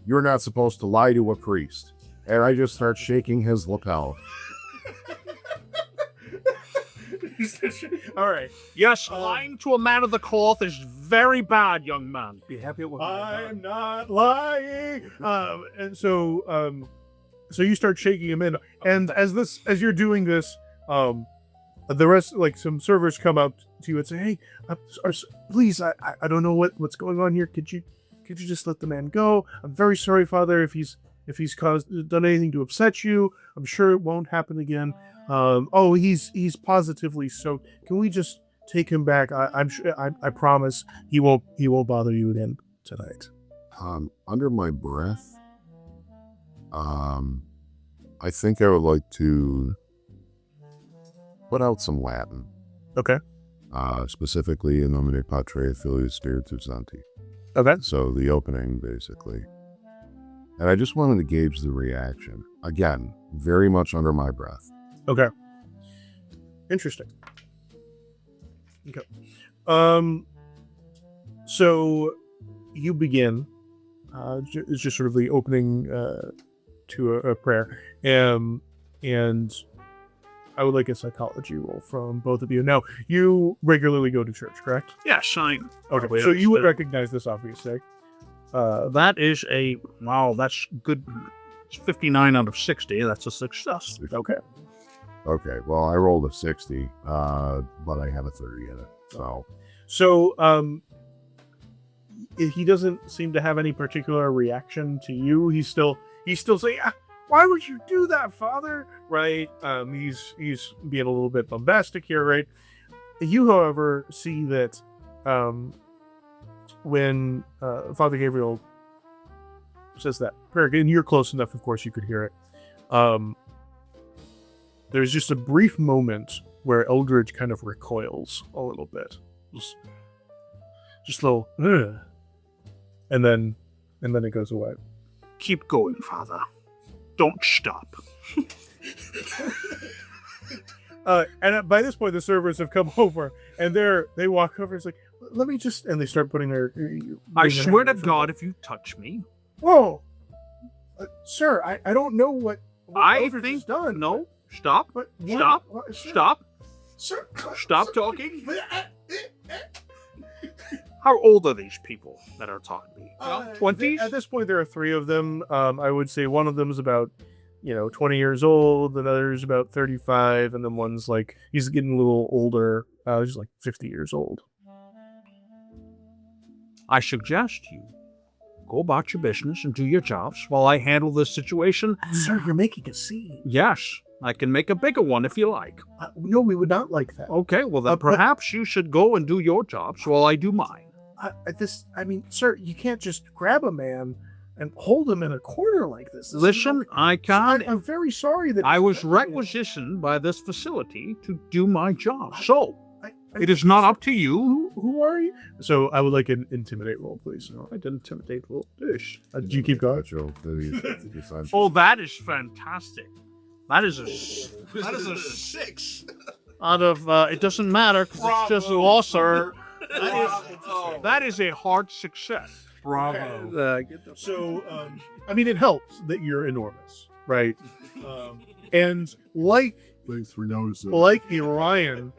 "You're not supposed to lie to a priest." And I just start shaking his lapel. All right. Yes, lying to a man of the cloth is very bad, young man. Be happy with I'm not lying. And so So you start shaking him in, and as you're doing this, the rest, like some servers, come up to you and say, "Hey, please, I don't know what's going on here. Could you just let the man go? I'm very sorry, Father, if he's done anything to upset you. I'm sure it won't happen again. He's positively so. Can we just take him back? I'm sure. I promise he won't bother you again tonight." Under my breath, I think I would like to put out some Latin. Okay. Specifically, in nomine Patri, Filii, Spiritus Sancti. Okay. So the opening, basically. And I just wanted to gauge the reaction. Again, very much under my breath. Okay. Interesting. Okay. So you begin. It's just sort of the opening to a prayer. And I would like a psychology roll from both of you. Now, you regularly go to church, correct? Yes, I'm. Okay, so you would recognize this, obviously. That is that's good. It's 59 out of 60. That's a success. Okay. Okay, well, I rolled a 60, but I have a 30 in it. So, he doesn't seem to have any particular reaction to you. He's still saying, "Why would you do that, Father?" Right? He's being a little bit bombastic here, right? You, however, see that when Father Gabriel says that prayer, and you're close enough, of course, you could hear it. There's just a brief moment where Eldrich kind of recoils a little bit, just a little, ugh. and then it goes away. Keep going, Father. Don't stop. And by this point, the servers have come over, and they walk over. It's like, let me just, and they start putting their. I swear to God, if you touch me. Whoa, sir, I don't know what I Eldrich think has done. No, stop. But Stop. sir, Stop. sir, Stop talking. How old are these people that are talking to me? 20s? At this point, there are three of them. I would say one of them is about, 20 years old. Another's about 35, and then one's like, he's getting a little older. He's like 50 years old. I suggest you go about your business and do your jobs while I handle this situation. Sir, you're making a scene. Yes, I can make a bigger one if you like. No, we would not like that. Okay, well then perhaps you should go and do your jobs while I do mine. Sir, you can't just grab a man and hold him in a corner like this. Listen, I can't. I'm very sorry that I was requisitioned by this facility to do my job. So, it is not up to you. Who are you? So I would like an intimidate roll, please. I didn't intimidate roll. Do you keep going? Oh, that is fantastic. That is a 6. Out of, it doesn't matter, 'cause it's just a loss, sir. That is a hard success. Bravo. So, it helps that you're enormous, right? And Thanks for noticing. like Orion,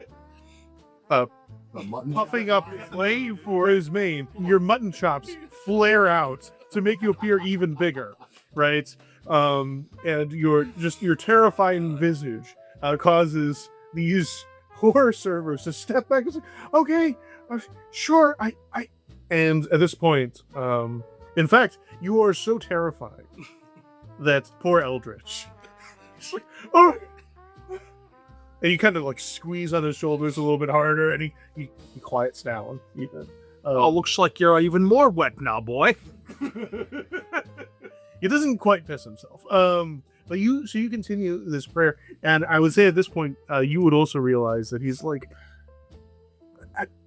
puffing up flame for his mane, your mutton chops flare out to make you appear even bigger, right? And your terrifying visage causes these poor servers to step back and say, "Okay, sure, and at this point, in fact, you are so terrified that poor Eldrich, he's like, "Oh," and you kind of like squeeze on his shoulders a little bit harder, and he quiets down. Looks like you're even more wet now, boy. He doesn't quite piss himself. But you continue this prayer, and I would say at this point, you would also realize that he's like,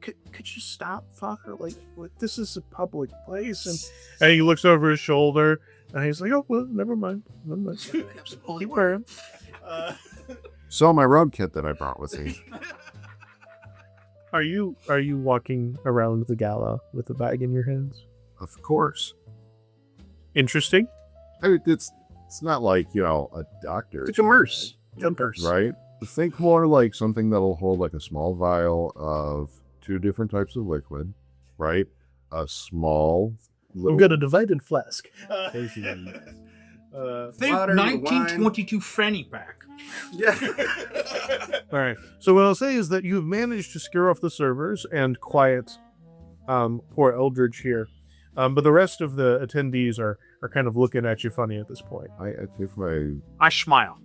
could you stop, Father? Like, this is a public place, and he looks over his shoulder, and he's like, "Oh, well, never mind. Holy word." So my rub kit that I brought with me. Are you walking around the gala with a bag in your hands? Of course. Interesting. I mean, it's not like, a doctor. It's a Marsh. Right? Think more like something that'll hold like a small vial of 2 different types of liquid, right? A small... We've got a divided flask. Think Water, 1922 fanny pack. Yeah. All right. So what I'll say is that you've managed to scare off the servers and quiet poor Eldrich here. But the rest of the attendees are kind of looking at you funny at this point. I take my. I smile.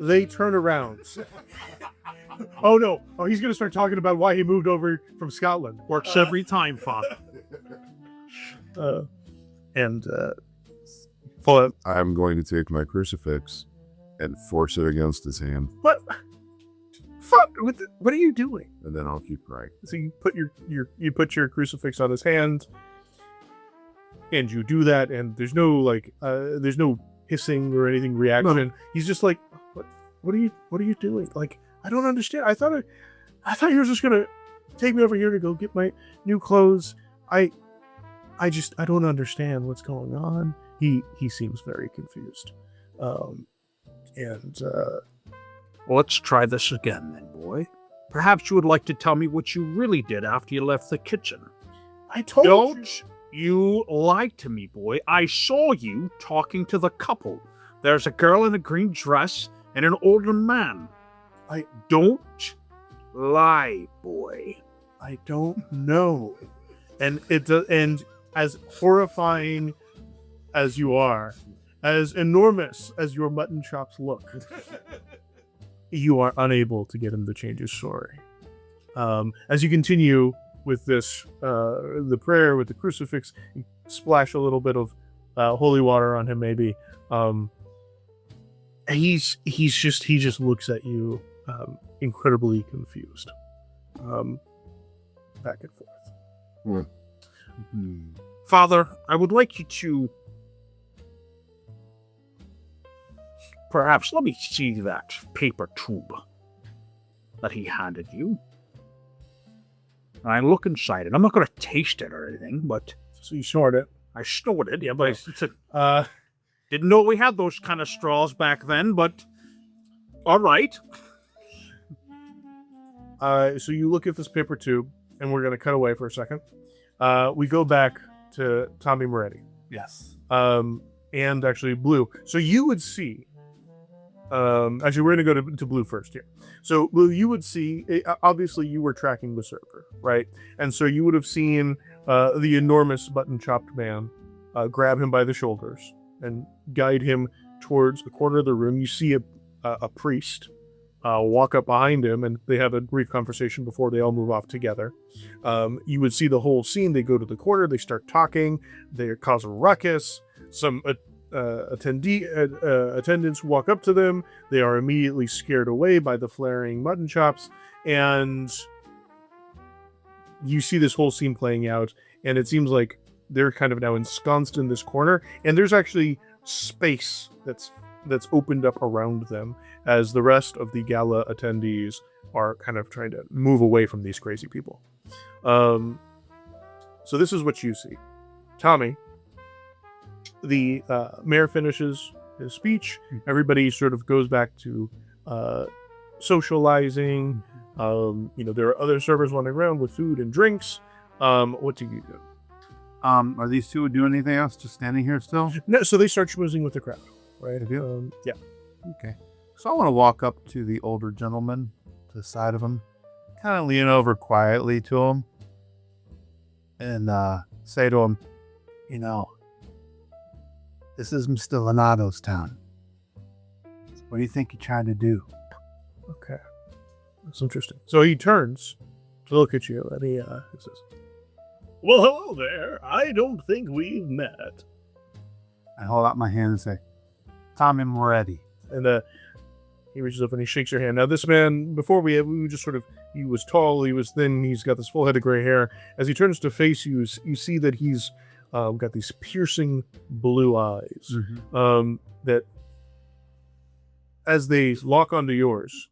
They turn around. Oh no! Oh, he's going to start talking about why he moved over from Scotland. Works every time, Father. I'm going to take my crucifix and force it against his hand, What? Fuck! What are you doing? and then I'll keep crying. So you put your crucifix on his hand, and you do that, and there's no hissing or anything reaction. He's just like, what are you doing? Like, I don't understand. I thought you were just gonna take me over here to go get my new clothes. I don't understand what's going on. He seems very confused. Let's try this again, then, boy. Perhaps you would like to tell me what you really did after you left the kitchen. I told you. Don't you lie to me, boy. I saw you talking to the couple. There's a girl in a green dress and an older man. Don't lie, boy. I don't know. And and as horrifying as you are, as enormous as your mutton chops look, you are unable to get him to change his story. As you continue with this, the prayer with the crucifix, you splash a little bit of holy water on him, maybe. He just looks at you, incredibly confused, back and forth. Father, I would like you to perhaps let me see that paper tube that he handed you. I look inside it. I'm not going to taste it or anything, but So you snort it. I snorted. Yeah, but didn't know we had those kind of straws back then. But all right. So you look at this paper tube, and we're going to cut away for a second. We go back to Tommy Moretti. Yes. And actually Blue. So you would see. Actually, we're going to go to Blue first here. So Blue, you would see. Obviously, you were tracking the server, right? And so you would have seen the enormous button-chopped man grab him by the shoulders and guide him towards the corner of the room. You see a priest walk up behind him, and they have a brief conversation before they all move off together. You would see the whole scene. They go to the corner. They start talking. They cause a ruckus. Some attendants walk up to them. They are immediately scared away by the flaring mutton chops, and you see this whole scene playing out, and it seems like they're kind of now ensconced in this corner, and there's actually space that's opened up around them as the rest of the gala attendees are kind of trying to move away from these crazy people. So this is what you see. Tommy, the mayor finishes his speech. Everybody sort of goes back to socializing. There are other servers wandering around with food and drinks. What do you do? Are these two doing anything else? Just standing here still? No, so they start schmoozing with the crowd, right? Yeah. Okay. So I want to walk up to the older gentleman to the side of him, kind of lean over quietly to him, and say to him, this is Mr. Lenato's town. What do you think you're trying to do? Okay. That's interesting. So he turns to look at you, and he says, "Well, hello there. I don't think we've met." I hold out my hand and say, Tommy Moretti. And he reaches up and he shakes your hand. Now, this man, before we just sort of, he was tall, he was thin, he's got this full head of gray hair. As he turns to face you, you see that he's got these piercing blue eyes that, as they lock onto yours,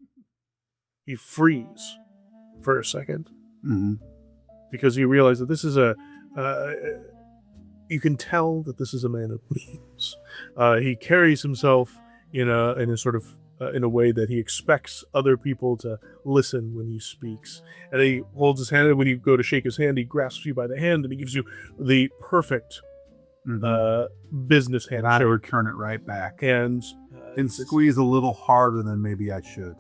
you freeze for a second because you realize that this is you can tell that this is a man of means. He carries himself in a way that he expects other people to listen when he speaks. And he holds his hand, and when you go to shake his hand, he grasps you by the hand and he gives you the perfect business And I handshake. would turn it right back And and squeeze a little harder than maybe I should.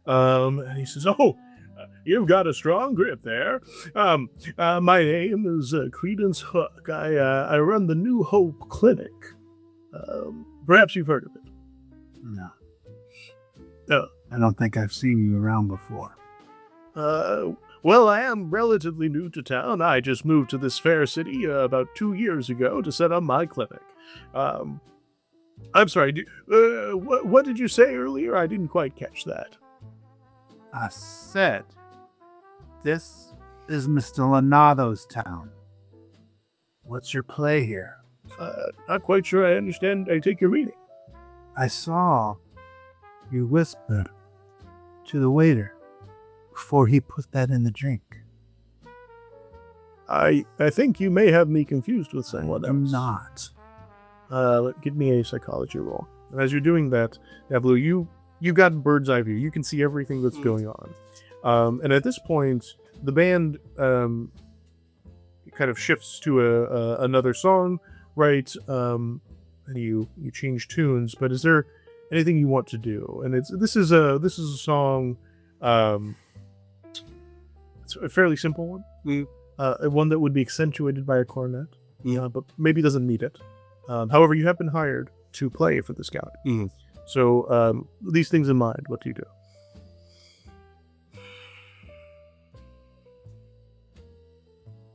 and he says, "Oh, you've got a strong grip there. My name is Credence Hook. I run the New Hope Clinic. Perhaps you've heard of it." No. Oh. I don't think I've seen you around before. Well, I am relatively new to town. I just moved to this fair city about 2 years ago to set up my clinic. I'm sorry, what did you say earlier? I didn't quite catch that. I said, this is Mr. Lenado's town. What's your play here? Not quite sure I understand. I take your meaning. I saw you whisper to the waiter before he put that in the drink. I think you may have me confused with someone else. I'm not. Give me a psychology roll. And as you're doing that, Navlu, you got bird's eye view. You can see everything that's going on. And at this point, the band kind of shifts to another song, right? And you change tunes. But is there anything you want to do? And this is a song. It's a fairly simple one. One that would be accentuated by a cornet. But maybe doesn't need it. However, you have been hired to play for this gala. So, these things in mind, what do you do?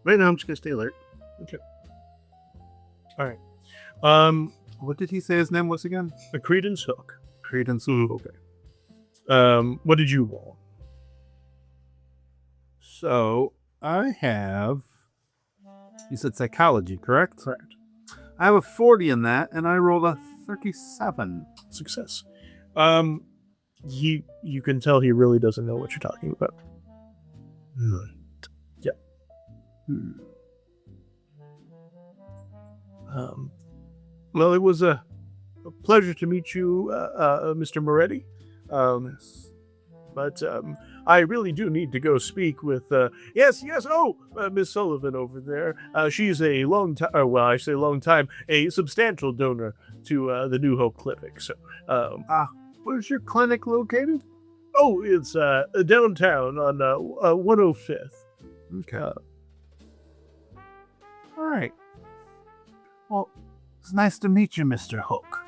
Right now, I'm just going to stay alert. Okay. All right. What did he say his name was again? A Credence Hook. Credence. Okay. What did you roll? So, I have... You said psychology, correct? Correct. I have a 40 in that, and I rolled a 37. Success. You can tell he really doesn't know what you're talking about. Yeah. Well, it was a pleasure to meet you, Mr. Moretti. But I really do need to go speak with, yes, Miss Sullivan over there. She's a a substantial donor to the New Hope Clinic. So, Where's your clinic located? oh, it's downtown on 105th. Okay. All right. Well, it's nice to meet you, Mr. Hook.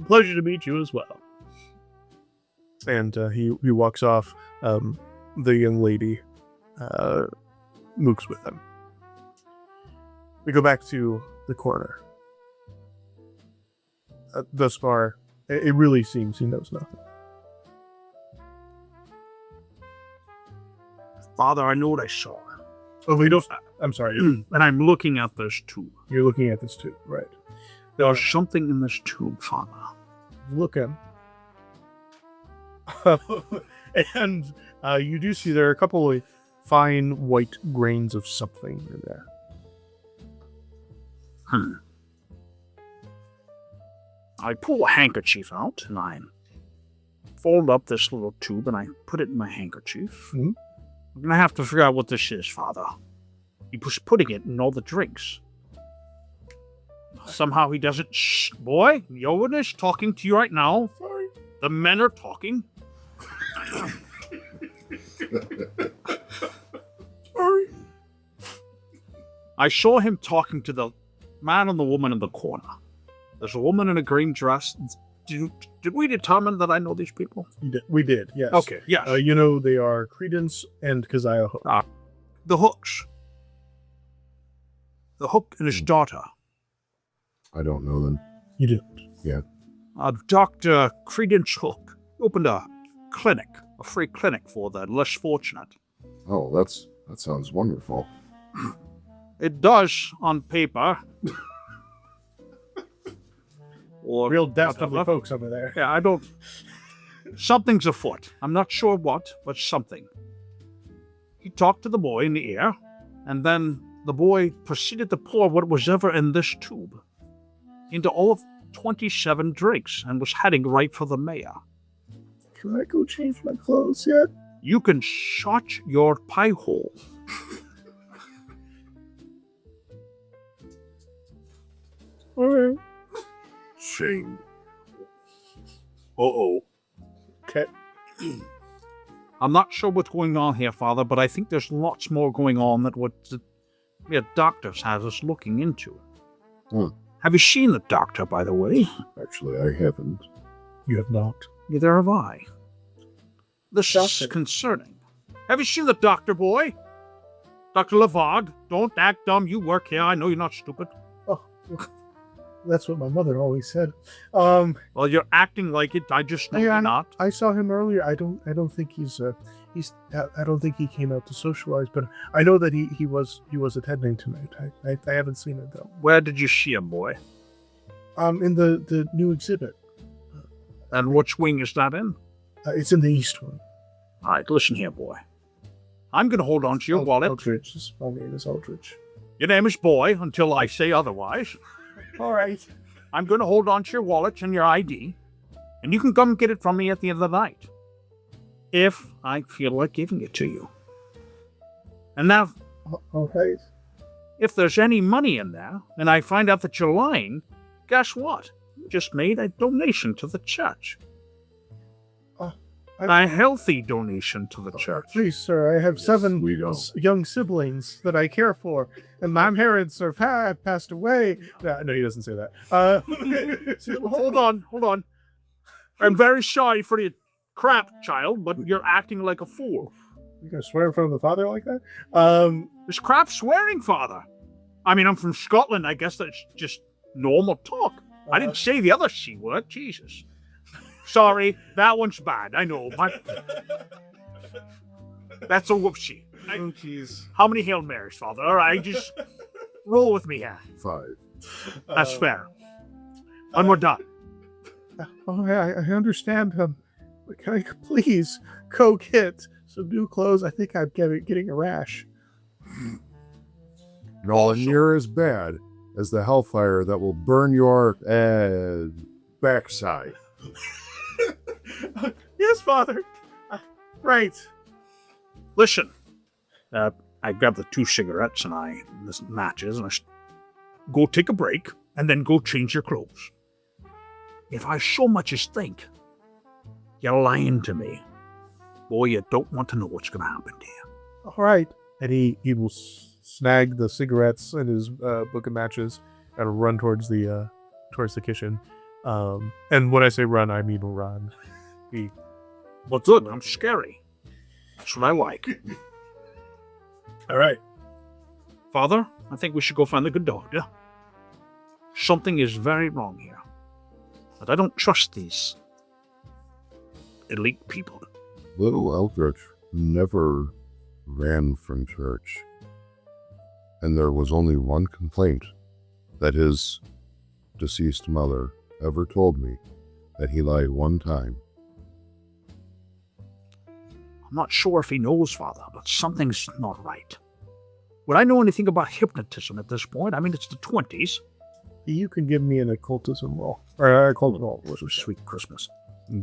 Pleasure to meet you as well. And he walks off. The young lady mooks with him. We go back to the corner. Thus far, it really seems he knows nothing. Father, I know what I saw. Oh, we don't. I'm sorry. And I'm looking at this tube. You're looking at this too, right? There's something in this tube, Father. Look in. And you do see there are a couple of fine white grains of something in there. I pull a handkerchief out and I fold up this little tube and I put it in my handkerchief. Mhm. I'm gonna have to figure out what this is, Father. He was putting it in all the drinks. Somehow he doesn't. Shh, boy, Yoan is talking to you right now. Sorry. The men are talking. Sorry. I saw him talking to the man and the woman in the corner. There's a woman in a green dress. Did we determine that I know these people? We did, yes. Okay, yes. You know they are Credence and Keziah Hook. The Hooks. The Hook and his daughter. I don't know them. You do. Yeah. Dr. Credence Hook opened a clinic, a free clinic for the less fortunate. Oh, that sounds wonderful. It does on paper. Or Real dastardly whatever. folks over there. Yeah, I don't... Something's afoot. I'm not sure what, but something. He talked to the boy in the ear, and then the boy proceeded to pour what was ever in this tube into all of 27 drinks and was heading right for the mayor. Can I go change my clothes yet? You can shut your pie hole. Alright. Shame. Uh-oh. Okay. I'm not sure what's going on here, Father, but I think there's lots more going on than what the doctors has us looking into. Hmm. Have you seen the doctor, by the way? Actually, I haven't. You have not. Neither have I. This Doctor. is concerning. Have you seen the doctor, boy? Dr. Lavard, don't act dumb. You work here. I know you're not stupid. Oh, that's what my mother always said. Well, you're acting like it. I just know you're not. I saw him earlier. I don't think I don't think he came out to socialize, but I know that he was attending tonight. I haven't seen it though. Where did you see him, boy? In the new exhibit. And which wing is that in? It's in the east one. All right, listen here, boy. I'm going to hold on to your wallet. Eldrich. My name is Eldrich. Your name is Boy until I say otherwise. All right. I'm going to hold on to your wallet and your ID, and you can come get it from me at the end of the night, if I feel like giving it to you. And now, All right. if there's any money in there, and I find out that you're lying, guess what? You just made a donation to the church. A healthy donation to the church. Please, sir, I have Yes, 7 we know. young siblings that I care for, and my parents are passed away. No, he doesn't say that. Hold on. I'm very sorry for your crap, child, but you're acting like a fool. You gonna swear in front of the father like that? This crap swearing, Father. I mean, I'm from Scotland. I guess that's just normal talk. I didn't say the other C word. Jesus. Sorry, that one's bad. I know. That's a whoopsie. Oh, jeez. How many Hail Marys, Father? All right, just roll with me here. 5. That's fair. And we're done. Oh, I understand. But can I please go get some new clothes? I think I'm getting a rash. No, and you're as bad as the hellfire that will burn your backside. Yes, Father. Right. Listen, I grab the 2 cigarettes and the matches, and I go take a break, and then go change your clothes. If I so much as think you're lying to me, boy, you don't want to know what's going to happen to you. All right. And he will snag the cigarettes and his book of matches and run towards the kitchen. And when I say run, I mean run. Well, good. I'm scary. That's what I like. All right. Father, I think we should go find the good doctor. Something is very wrong here. But I don't trust these elite people. Little Eldrich never ran from church. And there was only one complaint that his deceased mother ever told me, that he lied one time. I'm not sure if he knows, Father, but something's not right. Would I know anything about hypnotism at this point? I mean, it's the 20s. You can give me an occultism roll. Or occult roll. Sweet Christmas.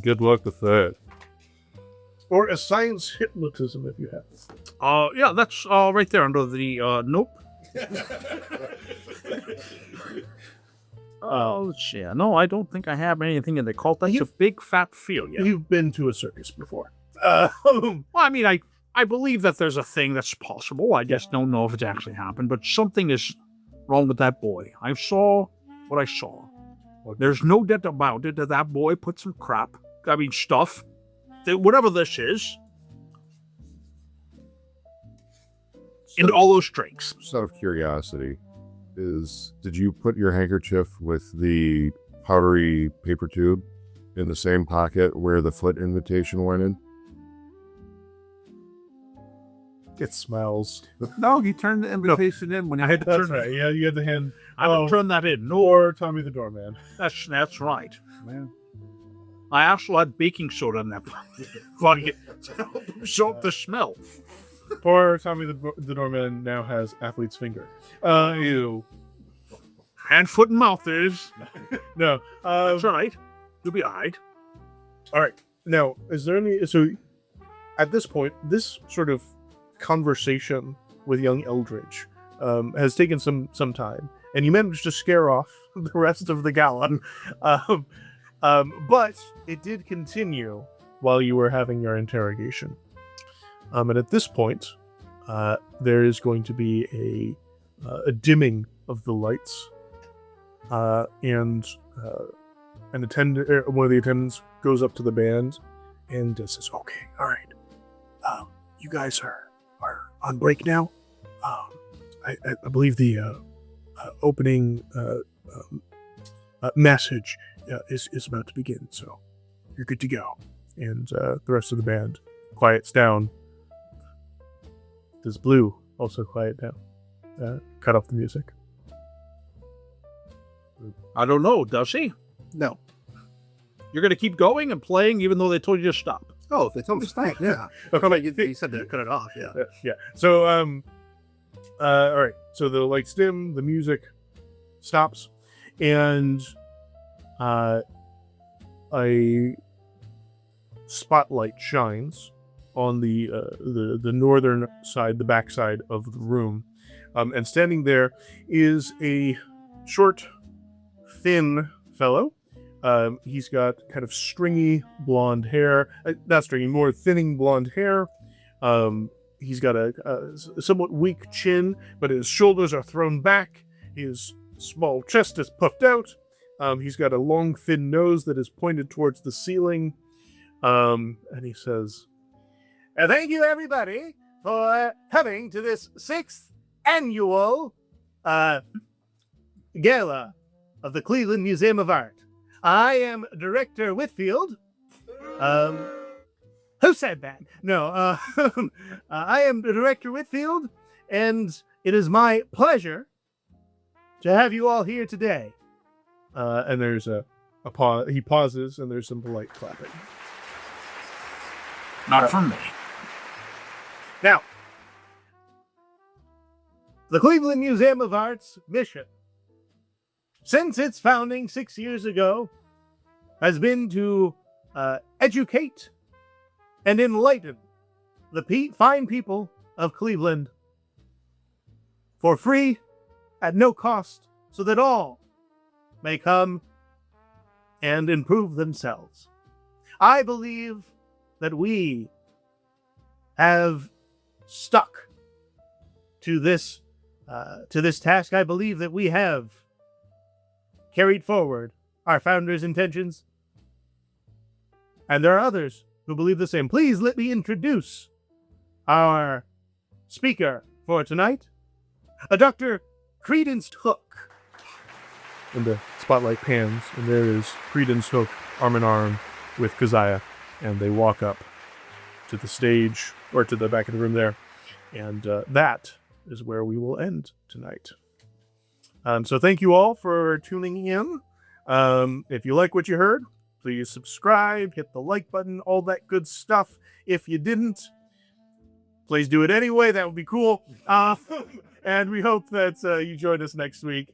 Good luck with that. Or a science hypnotism if you have. Yeah, that's right there under the nope. Oh, yeah. No, I don't think I have anything in the cult. That's a big fat failure. You've been to a circus before. Well, I mean, I believe that there's a thing that's possible. I just don't know if it's actually happened, but something is wrong with that boy. I saw what I saw. There's no doubt about it that boy put some stuff, whatever this is, into all those drinks. Just out of curiosity, did you put your handkerchief with the powdery paper tube in the same pocket where the foot invitation went in? It smells. No, he turned the invitation in when I had to That's turn right. Yeah, you had the hand. I would turn that in. Or Tommy the doorman. That's right. Man. I also had baking soda in that bucket to help absorb the smell. Poor Tommy the doorman now has athlete's finger. Ew. Hand, foot, and mouth is. No. That's right. You'll be all right. All right. Now, is there any... So, at this point, this sort of conversation with young Eldridge has taken some time. and you managed to scare off the rest of the gala. But it did continue while you were having your interrogation. And at this point, there is going to be a dimming of the lights, and one of the attendants goes up to the band and says, "Okay, all right, you guys are on break now. I believe the opening message is about to begin, so you're good to go." And the rest of the band quiets down. Does Blue also quiet down? Cut off the music. I don't know, does she? No. You're going to keep going and playing even though they told you to stop? Oh, if they told me to stop, yeah. You said to cut it off, yeah. Yeah. So, all right. So the lights dim, the music stops, and a spotlight shines on the northern side, the back side of the room, and standing there is a short, thin fellow. He's got kind of stringy blonde hair, not stringy, more thinning blonde hair. He's got a somewhat weak chin, but his shoulders are thrown back. His small chest is puffed out. He's got a long, thin nose that is pointed towards the ceiling. And he says, "Thank you, everybody, for coming to this 6th annual gala of the Cleveland Museum of Art. I am Director Whitfield." Who said that? No, I am Director Whitfield, and it is my pleasure to have you all here today. And there's a pause. He pauses, and there's some polite clapping. Not from me. Now, the Cleveland Museum of Art's mission, since its founding 6 years ago, has been to educate and enlighten the fine people of Cleveland for free, at no cost, so that all may come and improve themselves. I believe that we have stuck to this task. I believe that we have carried forward our founder's intentions, and there are others who believe the same. Please let me introduce our speaker for tonight, Dr. Credence Hook. And the spotlight pans, and there is Credence Hook arm in arm with Keziah, and they walk up to the stage, or to the back of the room there, and that is where we will end tonight. So thank you all for tuning in. If you like what you heard, please subscribe, hit the like button, all that good stuff. If you didn't, please do it anyway. That would be cool. And we hope that you join us next week.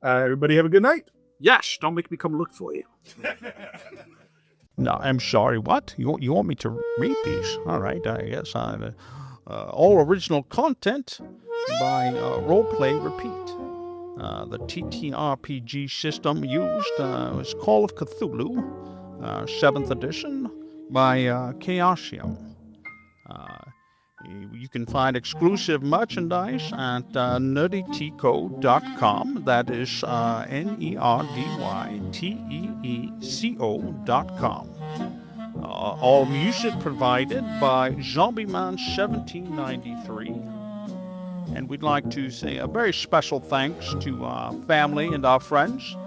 Everybody have a good night. Yes, don't make me come look for you. No, I'm sorry, what? You want me to read these? All right, I guess I'm... all original content by Roleplay Repeat. The TTRPG system used is Call of Cthulhu, 7th edition by Chaosium. You can find exclusive merchandise at nerdyteco.com. That is nerdyteeco.com. All music provided by Zombieman1793. And we'd like to say a very special thanks to our family and our friends.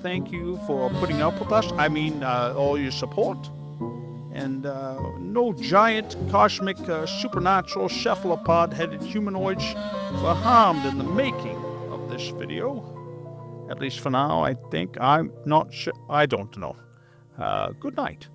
Thank you for putting up with us. I mean, all your support. And no giant, cosmic, supernatural, cephalopod-headed humanoids were harmed in the making of this video. At least for now, I think. I'm not sure. I don't know. Good night.